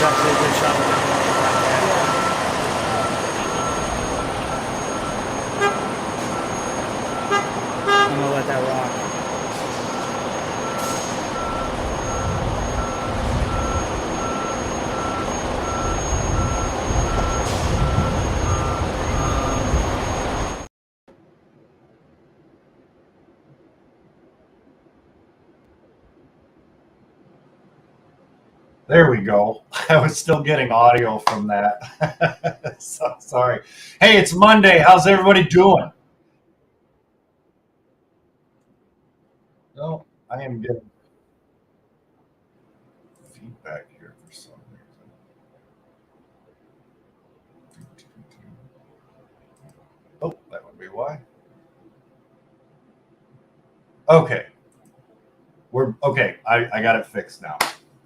actually a good shot. I'm gonna let that rock. There we go. I was still getting audio from that. So, sorry. Hey, it's Monday. How's everybody doing? No, I am getting feedback here for some reason. Oh, that would be why. Okay, we're okay. I got it fixed now.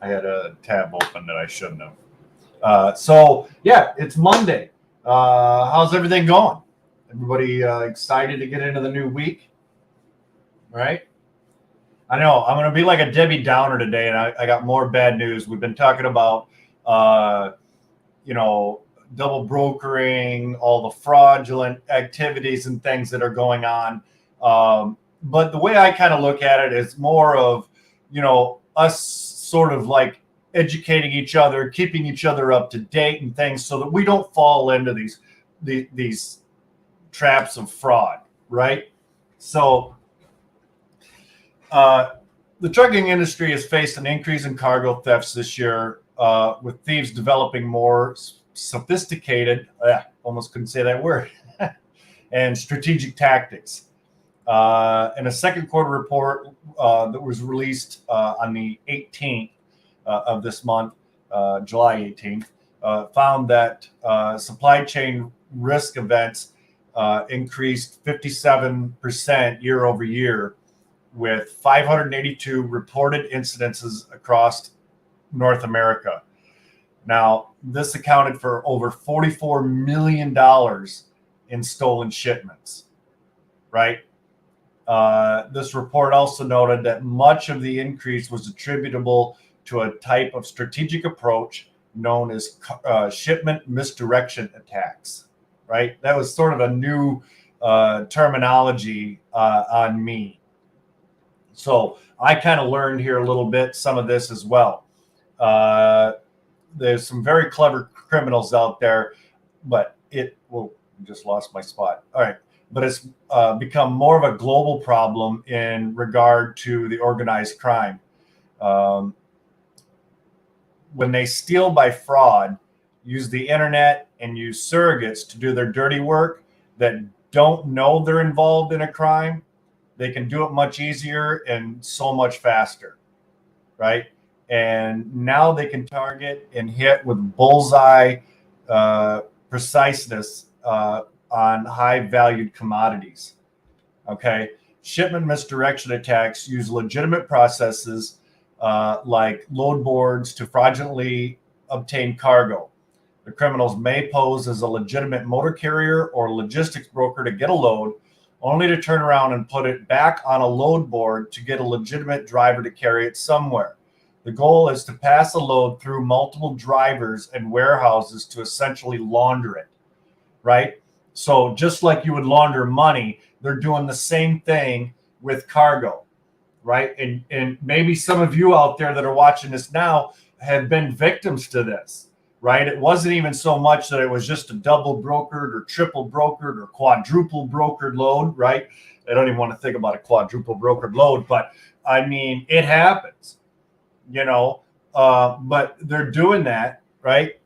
I had a tab open that I shouldn't have. So yeah, it's Monday. How's everything going? Everybody excited to get into the new week? Right? I know I'm going to be like a Debbie Downer today, and I got more bad news. We've been talking about, uh, you know, double brokering, all the fraudulent activities and things that are going on. But the way I kind of look at it is more of, us sort of like educating each other, keeping each other up to date and things, so that we don't fall into these traps of fraud, right? So the trucking industry has faced an increase in cargo thefts this year, with thieves developing more sophisticated, almost couldn't say that word, and strategic tactics. In a second quarter report that was released on the 18th of this month, July 18th, found that supply chain risk events increased 57% year over year, with 582 reported incidences across North America. Now, this accounted for over $44 million in stolen shipments, right? This report also noted that much of the increase was attributable to a type of strategic approach known as shipment misdirection attacks, right? That was sort of a new terminology on me. So I kind of learned here a little bit, some of this as well. There's some very clever criminals out there, but just lost my spot. All right. But it's become more of a global problem in regard to the organized crime. When they steal by fraud, use the internet and use surrogates to do their dirty work that don't know they're involved in a crime, they can do it much easier and so much faster, right? And now they can target and hit with bullseye preciseness on high-valued commodities. Okay, shipment misdirection attacks use legitimate processes like load boards to fraudulently obtain cargo. The criminals may pose as a legitimate motor carrier or logistics broker to get a load, only to turn around and put it back on a load board to get a legitimate driver to carry it somewhere. The goal is to pass a load through multiple drivers and warehouses to essentially launder it, right? So just like you would launder money, they're doing the same thing with cargo, right? And maybe some of you out there that are watching this now have been victims to this, right? It wasn't even so much that it was just a double brokered or triple brokered or quadruple brokered load, right? I don't even want to think about a quadruple brokered load, but I mean, it happens, but they're doing that, right?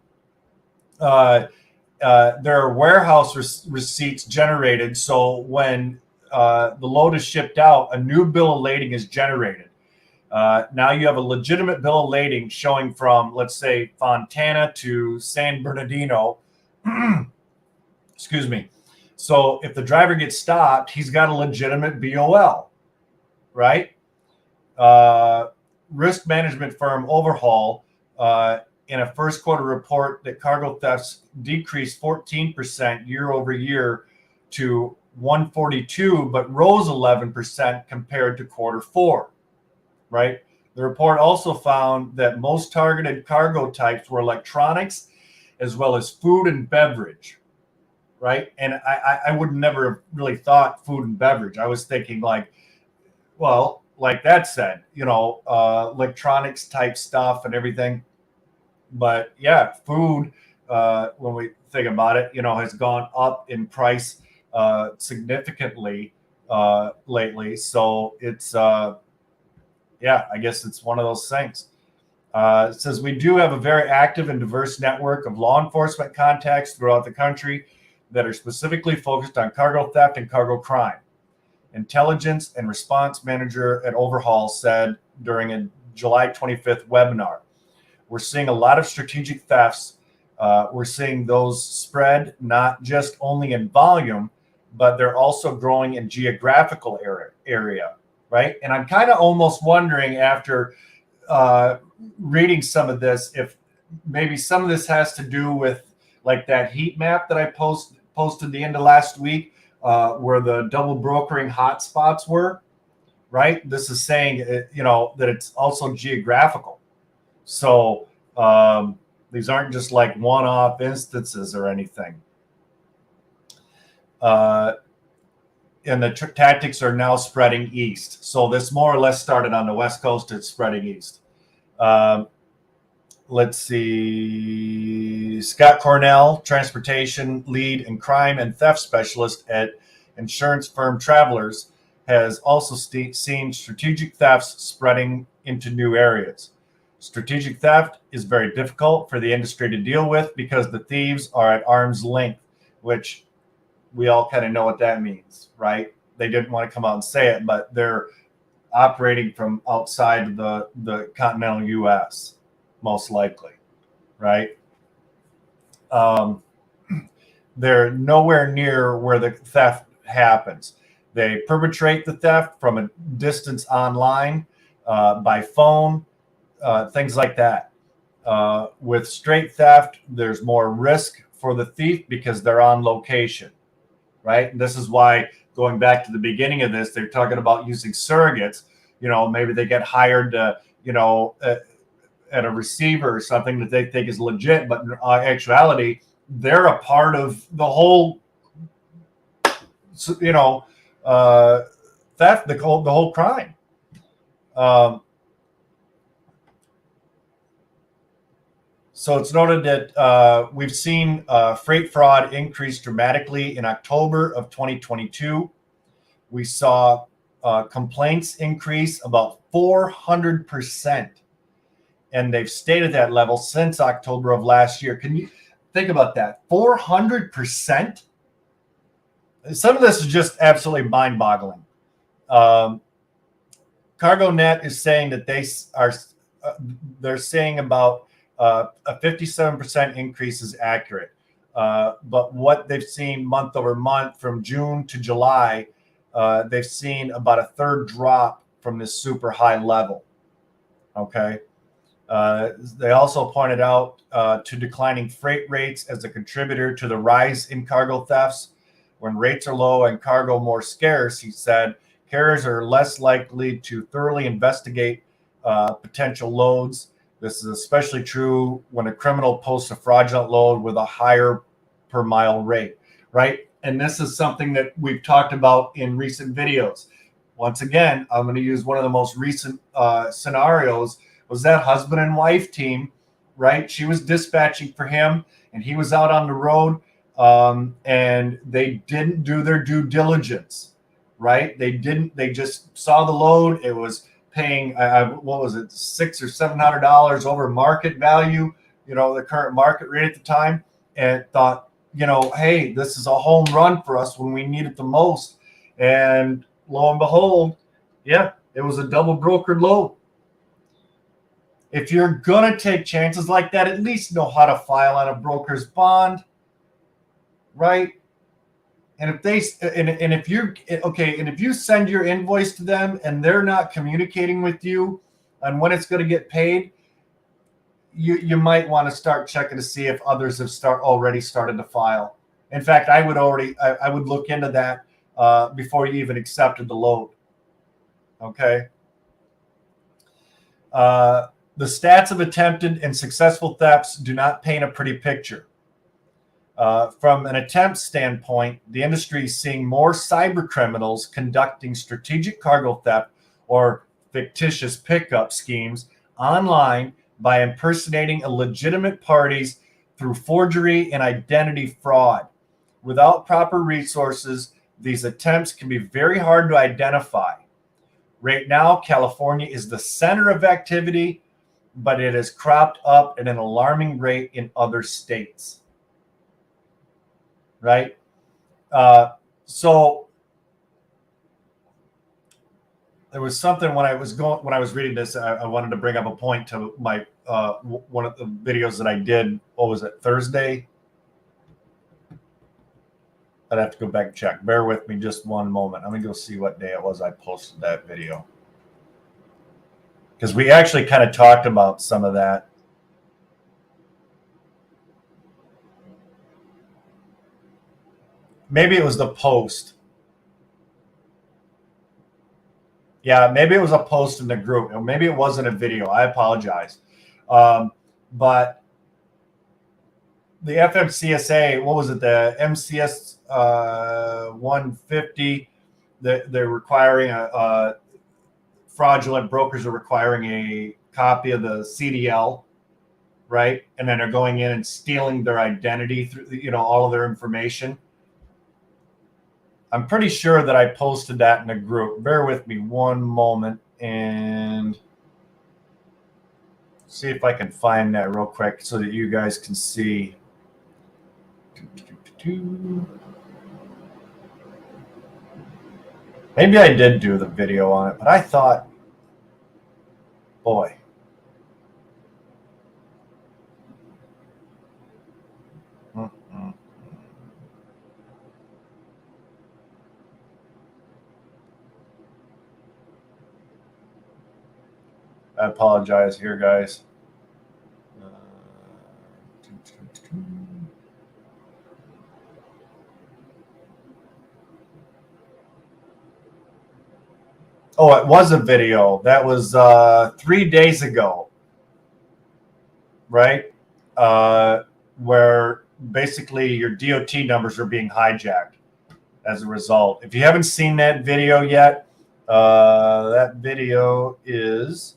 There are warehouse receipts generated. So when the load is shipped out, a new bill of lading is generated. Now you have a legitimate bill of lading showing from, let's say, Fontana to San Bernardino. Excuse me. So if the driver gets stopped, he's got a legitimate BOL, right? Risk management firm Overhaul in a first quarter report that cargo thefts decreased 14% year over year to 142, but rose 11% compared to quarter four, right? The report also found that most targeted cargo types were electronics as well as food and beverage, right? And I would never have really thought food and beverage. I was thinking like, well, like that said, electronics type stuff and everything. But yeah, food, when we think about it, has gone up in price significantly lately. So it's, yeah, I guess it's one of those things. It says we do have a very active and diverse network of law enforcement contacts throughout the country that are specifically focused on cargo theft and cargo crime. Intelligence and response manager at Overhaul said during a July 25th webinar, we're seeing a lot of strategic thefts. We're seeing those spread not just only in volume, but they're also growing in geographical area, right? And I'm kind of almost wondering after reading some of this, if maybe some of this has to do with like that heat map that I posted the end of last week, where the double brokering hotspots were, right? This is saying, that it's also geographical. So these aren't just like one-off instances or anything. And the tactics are now spreading east. So this more or less started on the West Coast. It's spreading east. Let's see. Scott Cornell, transportation lead and crime and theft specialist at insurance firm Travelers, has also seen strategic thefts spreading into new areas. Strategic theft is very difficult for the industry to deal with because the thieves are at arm's length, which we all kind of know what that means, right? They didn't want to come out and say it, but they're operating from outside the continental U.S., most likely, right? They're nowhere near where the theft happens. They perpetrate the theft from a distance online, by phone, things like that. With straight theft, there's more risk for the thief because they're on location, right? And this is why, going back to the beginning of this, they're talking about using surrogates. Maybe they get hired to, at a receiver or something that they think is legit, but in actuality, they're a part of the whole, theft, the whole crime. So it's noted that we've seen freight fraud increase dramatically in October of 2022. We saw complaints increase about 400%. And they've stayed at that level since October of last year. Can you think about that? 400%? Some of this is just absolutely mind-boggling. CargoNet is saying that they're saying about a 57% increase is accurate. But what they've seen month over month from June to July, they've seen about a third drop from this super high level. Okay. They also pointed out to declining freight rates as a contributor to the rise in cargo thefts. When rates are low and cargo more scarce, he said, carriers are less likely to thoroughly investigate potential loads. This is especially true when a criminal posts a fraudulent load with a higher per mile rate, right? And this is something that we've talked about in recent videos. Once again, I'm going to use one of the most recent scenarios. Was that husband and wife team, right? She was dispatching for him and he was out on the road, and they didn't do their due diligence, right? They just saw the load. It was paying, what was it, $600 or $700 over market value, the current market rate at the time, and thought, hey, this is a home run for us when we need it the most. And lo and behold, yeah, it was a double brokered load. If you're going to take chances like that, at least know how to file on a broker's bond, right? And if you send your invoice to them and they're not communicating with you on when it's going to get paid, you might want to start checking to see if others have already started to file. In fact, I would look into that before you even accepted the load. Okay. The stats of attempted and successful thefts do not paint a pretty picture. From an attempt standpoint, the industry is seeing more cyber criminals conducting strategic cargo theft or fictitious pickup schemes online by impersonating legitimate parties through forgery and identity fraud. Without proper resources, these attempts can be very hard to identify. Right now, California is the center of activity, but it has cropped up at an alarming rate in other states. Right? So there was something when I was reading this, I wanted to bring up a point to my one of the videos that I did. What was it, Thursday? I'd have to go back and check. Bear with me just one moment. I'm gonna go see what day it was I posted that video, because we actually kind of talked about some of that. Maybe it was the post. Yeah, maybe it was a post in the group. Or maybe it wasn't a video. I apologize. But the FMCSA, what was it? The MCS 150, they're requiring fraudulent brokers are requiring a copy of the CDL, right? And then they're going in and stealing their identity through, all of their information. I'm pretty sure that I posted that in a group. Bear with me one moment and see if I can find that real quick so that you guys can see. Maybe I did do the video on it, but I thought, boy. I apologize here, guys. Oh, it was a video. That was 3 days ago, right? Where basically your DOT numbers are being hijacked as a result. If you haven't seen that video yet, that video is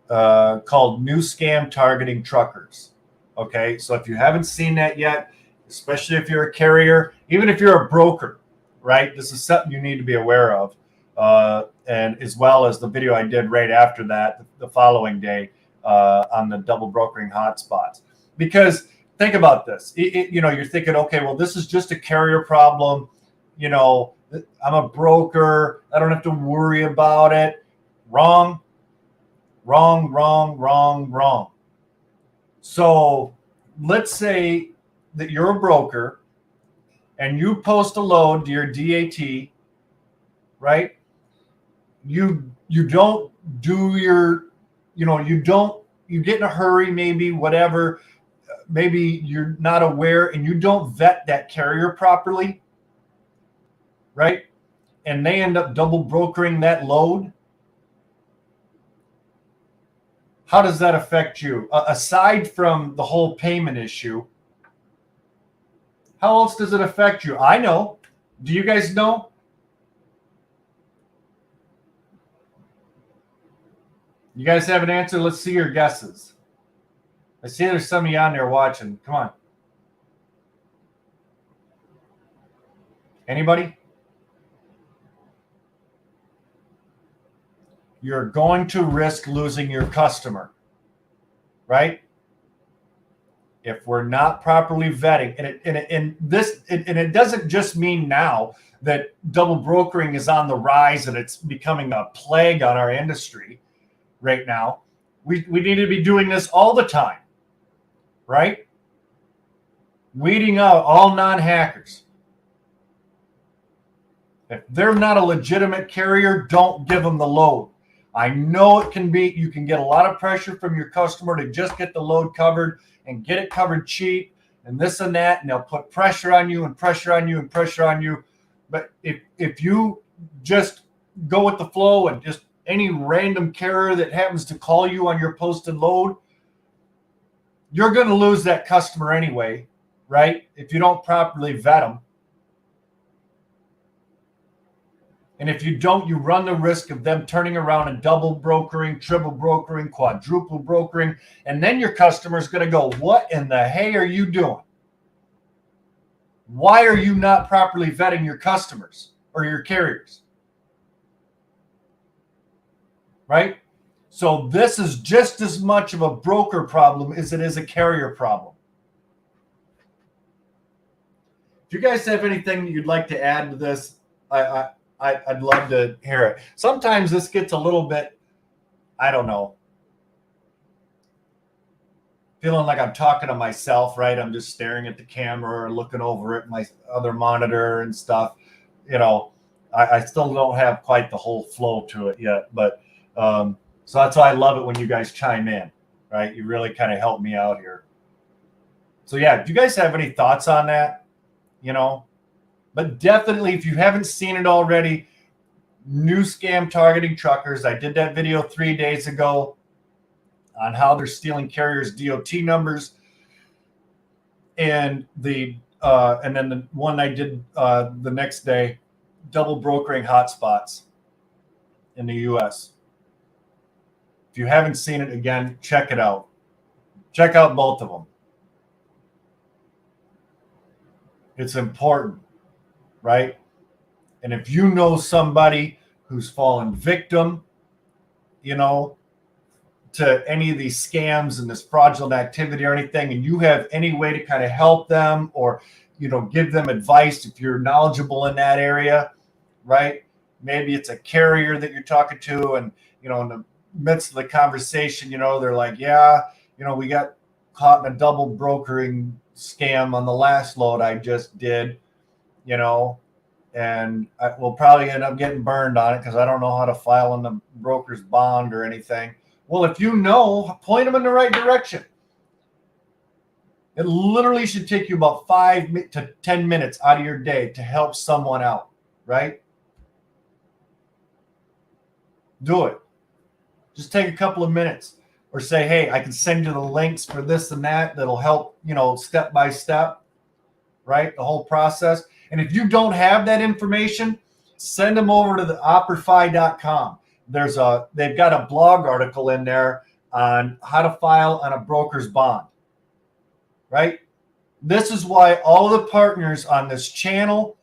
called New Scam Targeting Truckers. Okay, so if you haven't seen that yet, especially if you're a carrier, even if you're a broker, right, this is something you need to be aware of. And as well as the video I did right after that, the following day, on the double brokering hotspots. Because think about this, you're thinking, okay, well, this is just a carrier problem. I'm a broker. I don't have to worry about it. Wrong. So let's say that you're a broker and you post a load to your DAT, right? You don't do your, you get in a hurry, maybe, whatever. Maybe you're not aware and you don't vet that carrier properly, right? And they end up double brokering that load. How does that affect you? Aside from the whole payment issue, how else does it affect you? I know. Do you guys know? You guys have an answer? Let's see your guesses. I see there's some of you on there watching. Come on. Anybody? You're going to risk losing your customer, right? If we're not properly vetting, and it doesn't just mean now that double brokering is on the rise and it's becoming a plague on our industry right now. We need to be doing this all the time, right? Weeding out all non-hackers. If they're not a legitimate carrier, don't give them the load. I know it can be, you can get a lot of pressure from your customer to just get the load covered and get it covered cheap and this and that, and they'll put pressure on you and pressure on you and pressure on you. But if you just go with the flow and just any random carrier that happens to call you on your posted load, you're going to lose that customer anyway, right? If you don't properly vet them. And if you don't, you run the risk of them turning around and double brokering, triple brokering, quadruple brokering. And then your customer's going to go, what in the hey are you doing? Why are you not properly vetting your customers or your carriers? Right? So this is just as much of a broker problem as it is a carrier problem. If you guys have anything you'd like to add to this, I'd love to hear it. Sometimes this gets a little bit, I don't know, feeling like I'm talking to myself, right? I'm just staring at the camera or looking over at my other monitor and stuff. You know, I still don't have quite the whole flow to it yet. But so that's why I love it when you guys chime in, right? You really kind of help me out here. So yeah, do you guys have any thoughts on that? You know? But definitely, if you haven't seen it already, new scam targeting truckers. I did that video 3 days ago on how they're stealing carriers' DOT numbers, and then the one I did the next day, double brokering hotspots in the U.S. If you haven't seen it, again, check it out. Check out both of them. It's important. Right? And if you know somebody who's fallen victim, you know, to any of these scams and this fraudulent activity or anything, and you have any way to kind of help them or, you know, give them advice if you're knowledgeable in that area, right? Maybe it's a carrier that you're talking to, and, you know, in the midst of the conversation, you know, they're like, yeah, you know, we got caught in a double brokering scam on the last load I just did. You know, and we'll probably end up getting burned on it because I don't know how to file in the broker's bond or anything. Well, if you know, point them in the right direction. It literally should take you about 5 to 10 minutes out of your day to help someone out, right? Do it. Just take a couple of minutes, or say, hey, I can send you the links for this and that. That'll help, you know, step by step, right? The whole process. And if you don't have that information, send them over to the operify.com. They've got a blog article in there on how to file on a broker's bond, right? This is why all the partners on this channel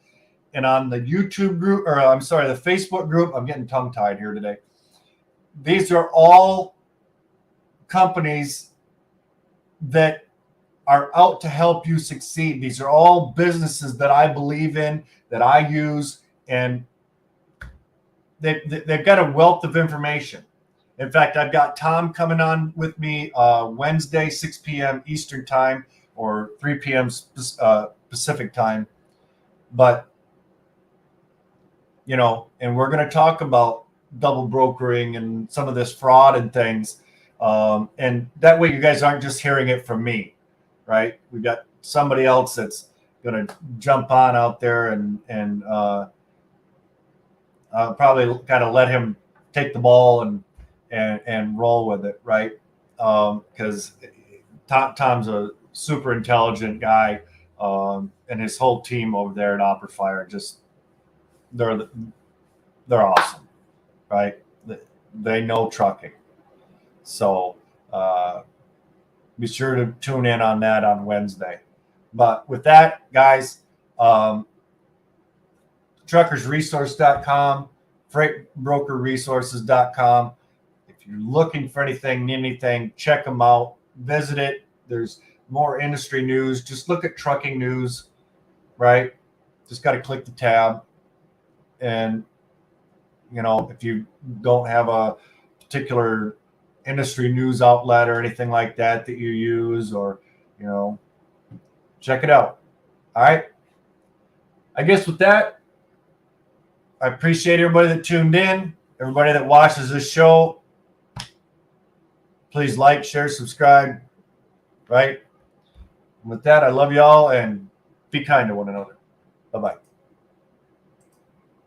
and on the YouTube group, or I'm sorry, the Facebook group, I'm getting tongue-tied here today. These are all companies that are out to help you succeed. These are all businesses that I believe in, that I use, and they've got a wealth of information. In fact, I've got Tom coming on with me Wednesday, 6 p.m. Eastern time or 3 p.m. Pacific time. But, you know, and we're going to talk about double brokering and some of this fraud and things. And that way you guys aren't just hearing it from me. Right, we've got somebody else that's going to jump on out there and probably kind of let him take the ball and roll with it, right? Because Tom's a super intelligent guy, and his whole team over there at OperaFire just they're awesome, right? They know trucking, so. Be sure to tune in on that on Wednesday. But with that, guys, truckersresource.com, freightbrokerresources.com. If you're looking for anything, need anything, check them out. Visit it. There's more industry news. Just look at trucking news, right? Just got to click the tab. And, you know, if you don't have a particular industry news outlet or anything like that you use, or, you know, check it out. All right. I guess with that, I appreciate everybody that tuned in, everybody that watches this show. Please like, share, subscribe, right? And with that, I love you all, and be kind to one another. Bye-bye.